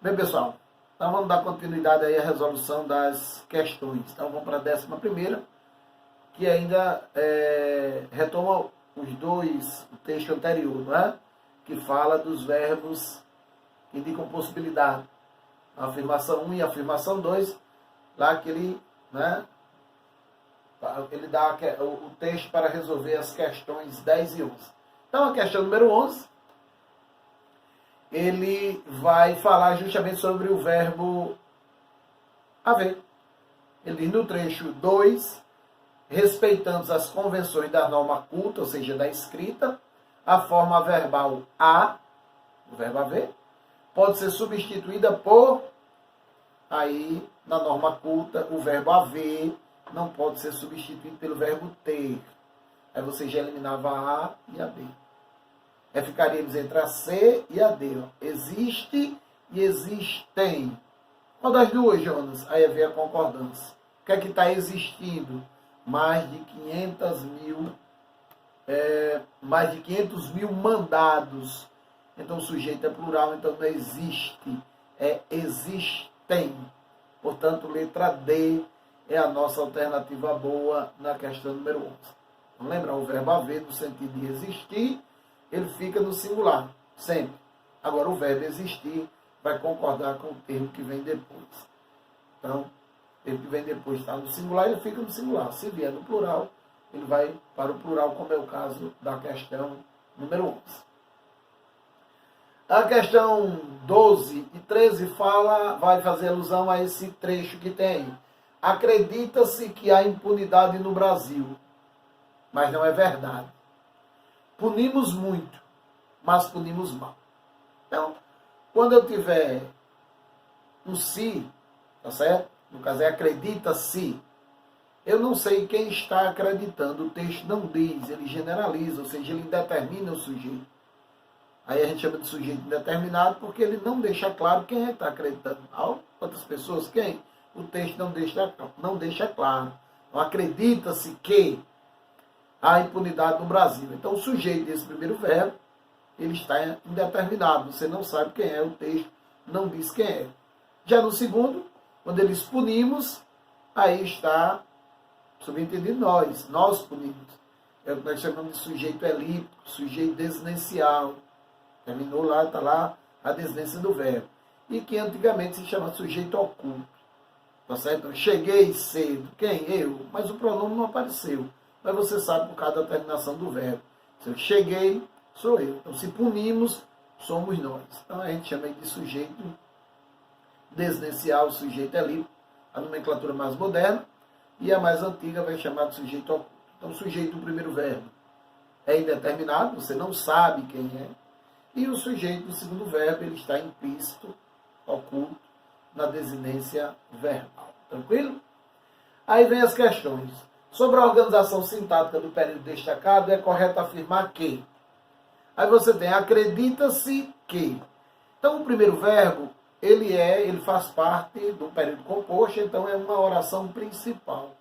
Bem, pessoal, então vamos dar continuidade aí à resolução das questões. Então vamos para a 11ª, que ainda retoma o texto anterior, não é? Que fala dos verbos que indicam possibilidade. A afirmação 1 e a afirmação 2, lá que ele, né, ele dá o texto para resolver as questões 10 e 11. Então a questão número 11, ele vai falar justamente sobre o verbo haver. Ele diz no trecho 2, respeitando as convenções da norma culta, ou seja, da escrita, a forma verbal a, o verbo haver, pode ser substituída por, aí, na norma culta, o verbo haver não pode ser substituído pelo verbo ter. Aí você já eliminava a e a B. Aí ficaríamos entre a C e a D. Ó. Existe e existem. Qual das duas, Jonas? Aí vem a concordância. O que é que está existindo? Mais de 500 mil mandados. Então o sujeito é plural, então não existe. É existem. Portanto, letra D é a nossa alternativa boa na questão número 11. Então, lembrar, o verbo haver, no sentido de existir, ele fica no singular, sempre. Agora, o verbo existir vai concordar com o termo que vem depois. Então, o termo que vem depois está no singular, ele fica no singular. Se vier no plural, ele vai para o plural, como é o caso da questão número 11. A questão 12 e 13 vai fazer alusão a esse trecho que tem aí. Acredita-se que há impunidade no Brasil, mas não é verdade. Punimos muito, mas punimos mal. Então, quando eu tiver um se, tá certo? No caso é acredita-se, eu não sei quem está acreditando. O texto não diz, ele generaliza, ou seja, ele determina o sujeito. Aí a gente chama de sujeito indeterminado porque ele não deixa claro quem é que está acreditando. Quantas pessoas? Quem? O texto não deixa claro. Então, acredita-se que há impunidade no Brasil. Então, o sujeito desse primeiro verbo, ele está indeterminado. Você não sabe quem é, o texto não diz quem é. Já no segundo, quando eles punimos, aí está subentendido nós punimos. É o que nós chamamos de sujeito elíptico, sujeito desinencial. Terminou lá, está lá a desinência do verbo. E que antigamente se chama sujeito oculto. Tá certo? Cheguei cedo. Quem? Eu. Mas o pronome não apareceu. Mas você sabe por causa da terminação do verbo. Se eu cheguei, sou eu. Então, se punimos, somos nós. Então, a gente chama de sujeito desinencial, sujeito elíptico, a nomenclatura mais moderna, e a mais antiga vai chamar de sujeito oculto. Então, o sujeito do primeiro verbo é indeterminado, você não sabe quem é. E o sujeito do segundo verbo, ele está implícito, oculto, na desinência verbal. Tranquilo? Aí vem as questões. Sobre a organização sintática do período destacado, é correto afirmar que. Aí você tem acredita-se que. Então, o primeiro verbo, ele faz parte do período composto, então é uma oração principal.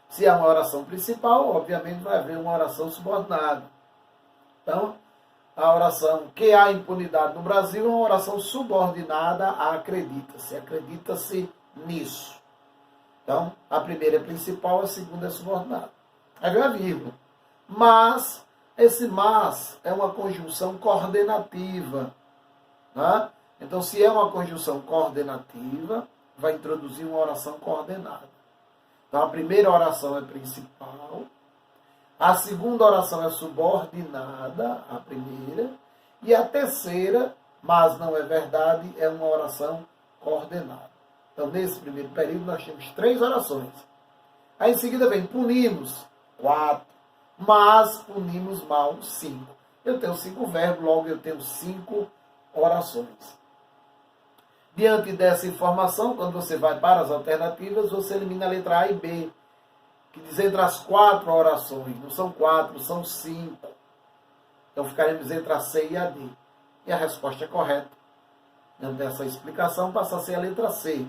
Se há uma oração principal, obviamente vai haver uma oração subordinada. Então, a oração que há impunidade no Brasil é uma oração subordinada a acredita-se. Acredita-se nisso. Então, a primeira é principal, a segunda é subordinada. Aí vem a vírgula. Mas, esse mas é uma conjunção coordenativa. Né? Então, se é uma conjunção coordenativa, vai introduzir uma oração coordenada. Então, a primeira oração é principal. A segunda oração é subordinada à primeira. E a terceira, mas não é verdade, é uma oração coordenada. Então, nesse primeiro período, nós temos 3 orações. Aí, em seguida, vem punimos, 4. Mas punimos mal, 5. Eu tenho 5 verbos, logo eu tenho 5 orações. Diante dessa informação, quando você vai para as alternativas, você elimina a letra A e B, que diz entre as 4 orações. Não são 4, são 5. Então ficaremos entre a C e a D. E a resposta é correta. Dentro dessa explicação, passa a ser a letra C.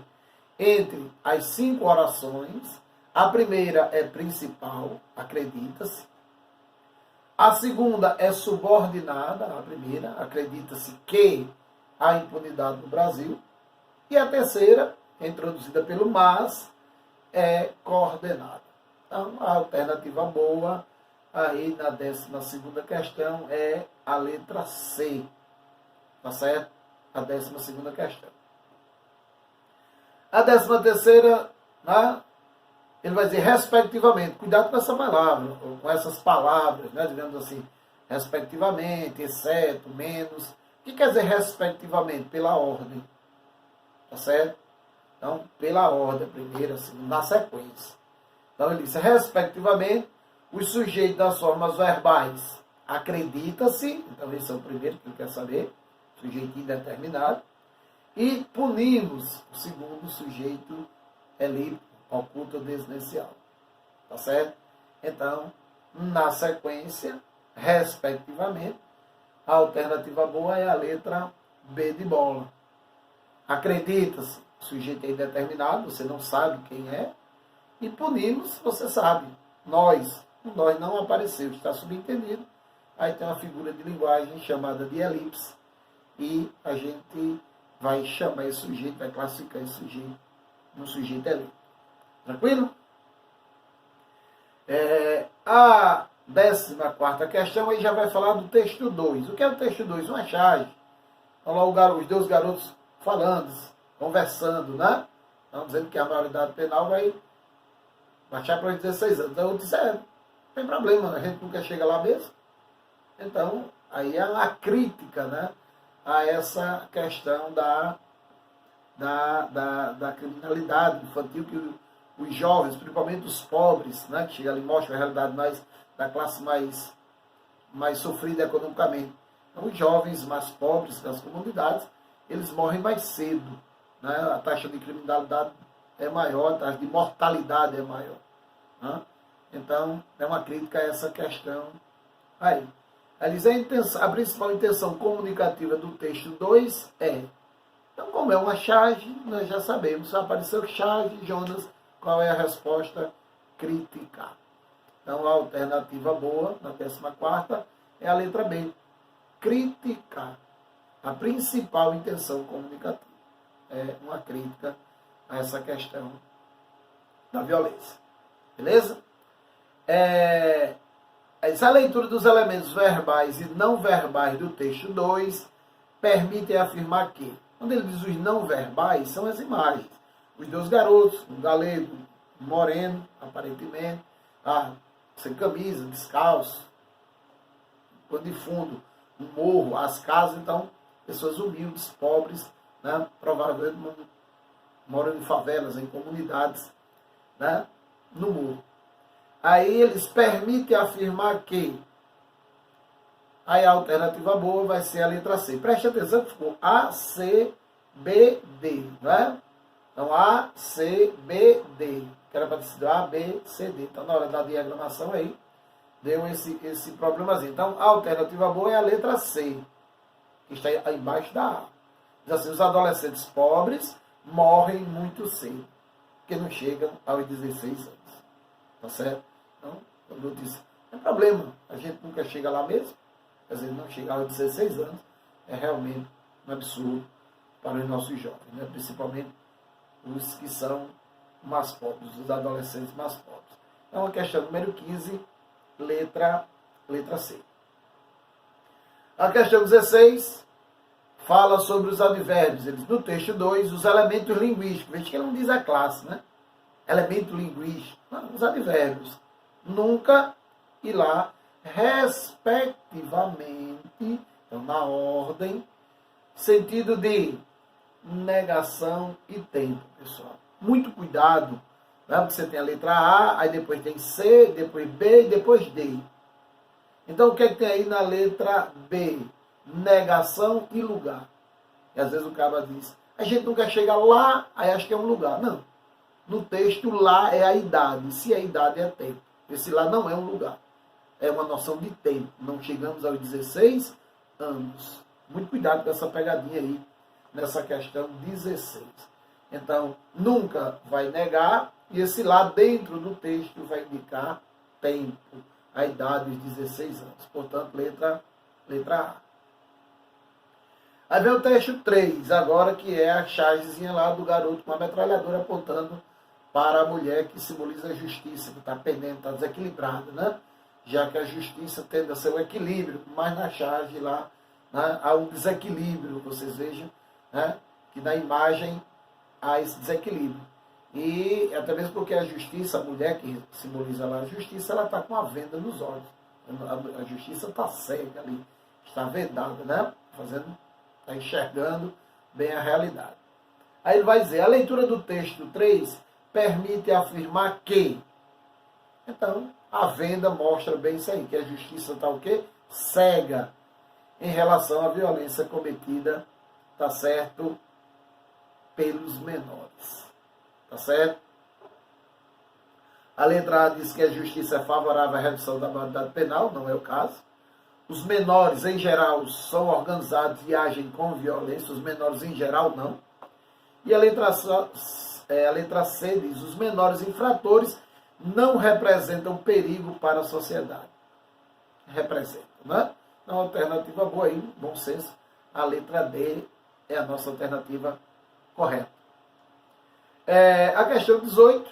Entre as 5 orações, a primeira é principal, acredita-se. A segunda é subordinada à primeira, acredita-se que a impunidade no Brasil. E a terceira, introduzida pelo MAS, é coordenada. Então, a alternativa boa, aí na 12ª questão, é a letra C. Tá certo? A 12ª questão. A 13ª, né? Ele vai dizer respectivamente. Cuidado com essa palavra, ou com essas palavras, né? Digamos assim, respectivamente, exceto, menos. O que quer dizer respectivamente? Pela ordem. Tá certo? Então, pela ordem, primeira, segunda, na sequência. Então, ele diz, respectivamente, os sujeitos das formas verbais. Acredita-se, então esse é o primeiro que ele quer saber, sujeito indeterminado. E punimos, o segundo, sujeito elíptico, oculto ou desnencial. Tá certo? Então, na sequência, respectivamente, a alternativa boa é a letra B de bola. Acredita-se, o sujeito é indeterminado, você não sabe quem é. E punimos, você sabe, nós. O nós não apareceu, está subentendido. Aí tem uma figura de linguagem chamada de elipse. E a gente vai chamar esse sujeito, vai classificar esse sujeito no sujeito elíptico. Tranquilo? A 14ª questão aí já vai falar do texto 2. O que é o texto 2? Uma charge. Então lá os dois garotos falando, conversando, né? Estão dizendo que a maioridade penal vai baixar para os 16 anos. Então eu disse, não tem problema, a gente nunca chega lá mesmo. Então, aí é uma crítica, né, a essa questão da criminalidade infantil, que os jovens, principalmente os pobres, né, que chega ali e mostra a realidade da classe mais sofrida economicamente. Então, os jovens mais pobres das comunidades, eles morrem mais cedo. Né? A taxa de criminalidade é maior, a taxa de mortalidade é maior. Né? Então, é uma crítica a essa questão aí. A principal intenção comunicativa do texto 2 é, então, como é uma charge, nós já sabemos, apareceu charge, Jonas, qual é a resposta? Criticar. Então, a alternativa boa, na 14ª, é a letra B. Criticar. A principal intenção comunicativa é uma crítica a essa questão da violência. Beleza? Essa leitura dos elementos verbais e não verbais do texto 2 permite afirmar que, quando ele diz os não verbais, são as imagens. Os dois garotos, um galego, um moreno, aparentemente, sem camisa, descalço, quando de fundo, um morro, as casas, então, pessoas humildes, pobres, né, provavelmente moram em favelas, em comunidades, né, no morro. Aí eles permitem afirmar que aí a alternativa boa vai ser a letra C. Preste atenção que ficou A, C, B, D, não é? Então, A, C, B, D. Que era para decidir A, B, C, D. Então, na hora da diagramação aí, deu esse problemazinho. Então, a alternativa boa é a letra C, que está aí embaixo da A. Diz assim, os adolescentes pobres morrem muito cedo, porque não chegam aos 16 anos. Tá certo? Então, quando eu disse, não é problema, a gente nunca chega lá mesmo. Quer dizer, não chegar aos 16 anos é realmente um absurdo para os nossos jovens, né? Principalmente os que são mais pobres, os adolescentes mais pobres. Então, a questão número 15, letra C. A questão 16 fala sobre os advérbios. Eles, no texto 2, os elementos linguísticos. Veja que ele não diz a classe, né? Elemento linguístico. Não, os advérbios. Nunca e lá, respectivamente, então na ordem, sentido de negação e tempo, pessoal. Muito cuidado, né? Porque você tem a letra A, aí depois tem C, depois B e depois D. Então, o que é que tem aí na letra B? Negação e lugar. E às vezes o cara diz, a gente nunca chega lá, aí acha que é um lugar. Não. No texto, lá é a idade. Se a idade é tempo. Esse lá não é um lugar. É uma noção de tempo. Não chegamos aos 16 anos. Muito cuidado com essa pegadinha aí, nessa questão 16. Então, nunca vai negar, e esse lá dentro do texto vai indicar tempo, a idade dos 16 anos. Portanto, letra A. Aí vem o texto 3, agora, que é a chargezinha lá do garoto com a metralhadora apontando para a mulher, que simboliza a justiça, que está pendente, está desequilibrada, né? Já que a justiça tende a ser o equilíbrio, mas na charge lá, né, há um desequilíbrio, vocês vejam, né, que na imagem há esse desequilíbrio. E até mesmo porque a justiça, a mulher que simboliza lá a justiça, ela está com a venda nos olhos. A justiça está cega ali, está vedada, né? Está enxergando bem a realidade. Aí ele vai dizer, a leitura do texto 3 permite afirmar que. Então, a venda mostra bem isso aí, que a justiça está o quê? Cega em relação à violência cometida, tá certo? Pelos menores. Tá certo? A letra A diz que a justiça é favorável à redução da maioridade penal, não é o caso. Os menores, em geral, são organizados e agem com violência, os menores, em geral, não. E a letra C diz, os menores infratores não representam perigo para a sociedade. Representam, né? Então, alternativa boa aí, bom senso. A letra D é a nossa alternativa correta. A questão 18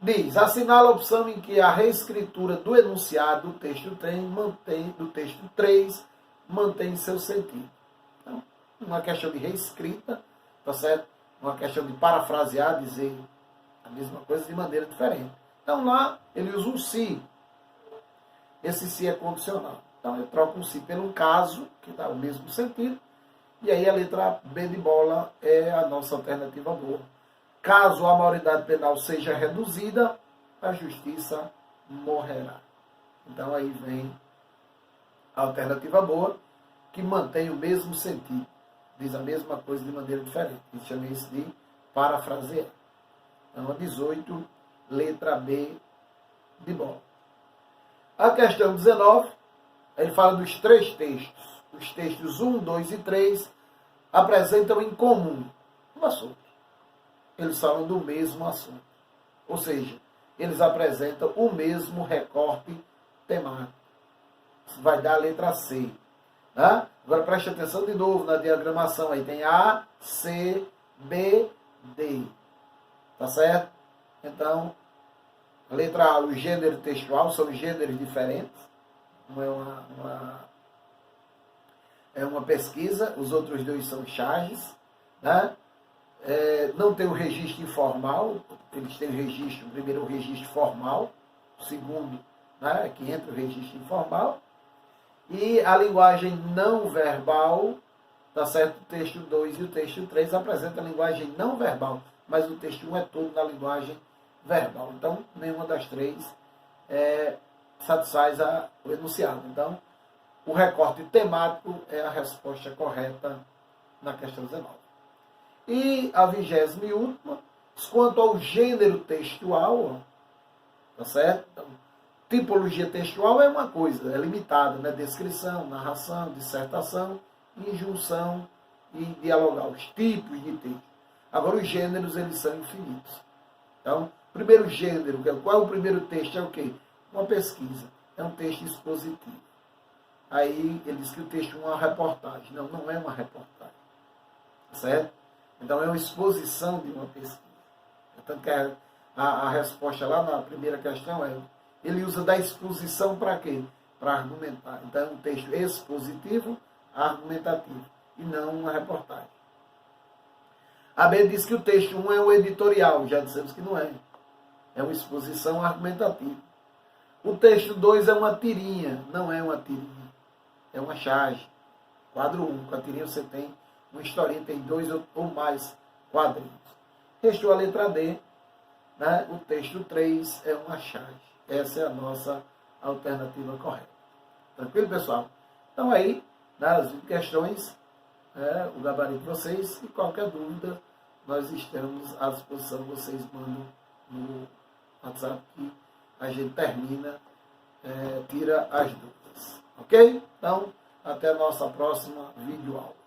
diz, assinala a opção em que a reescritura do enunciado do texto 3 mantém seu sentido. Então, uma questão de reescrita, tá certo? Uma questão de parafrasear, dizer a mesma coisa de maneira diferente. Então lá ele usa um se. Esse se é condicional. Então eu troco um se pelo um caso, que dá o mesmo sentido. E aí a letra B de bola é a nossa alternativa boa. Caso a maioridade penal seja reduzida, a justiça morrerá. Então aí vem a alternativa boa, que mantém o mesmo sentido. Diz a mesma coisa de maneira diferente. A gente chama isso de parafrasear. Então, a 18, letra B de bola. A questão 19, ele fala dos 3 textos. Os textos 1, 2 e 3 apresentam em comum um assunto. Eles falam do mesmo assunto. Ou seja, eles apresentam o mesmo recorte temático. Isso vai dar a letra C. Tá? Agora preste atenção de novo na diagramação. Aí tem A, C, B, D. Tá certo? Então, a letra A, o gênero textual, são gêneros diferentes. Não é uma pesquisa. Os outros 2 são charges. Né? Não tem o registro informal. Eles têm o registro, o primeiro é o registro formal. O segundo, né, que entra o registro informal. E a linguagem não verbal, tá certo? O texto 2 e o texto 3 apresentam a linguagem não verbal, mas o texto 1 é todo na linguagem verbal. Então, nenhuma das 3 satisfaz o enunciado. Então, o recorte temático é a resposta correta na questão 19. E a 20ª e última, quanto ao gênero textual, tá certo? Então, tipologia textual é uma coisa, é limitada, né? Descrição, narração, dissertação, injunção e dialogar, os tipos de texto. Agora, os gêneros, eles são infinitos. Então, primeiro gênero, qual é o primeiro texto? É o quê? Uma pesquisa. É um texto expositivo. Aí, ele diz que o texto é uma reportagem. Não, não é uma reportagem. Certo? Então, é uma exposição de uma pesquisa. Portanto, que a resposta lá na primeira questão é: ele usa da exposição para quê? Para argumentar. Então, é um texto expositivo, argumentativo, e não uma reportagem. A B diz que o texto 1 é um editorial, já dissemos que não é. É uma exposição argumentativa. O texto 2 é uma tirinha, não é uma tirinha. É uma charge. Quadro 1, com a tirinha você tem uma historinha, tem 2 ou mais quadrinhos. Restou a letra D, né? O texto 3 é uma charge. Essa é a nossa alternativa correta. Tranquilo, pessoal? Então aí, nas questões, o gabarito de vocês, e qualquer dúvida, nós estamos à disposição. Vocês mandam no WhatsApp que a gente termina, tira as dúvidas. Ok? Então, até a nossa próxima videoaula.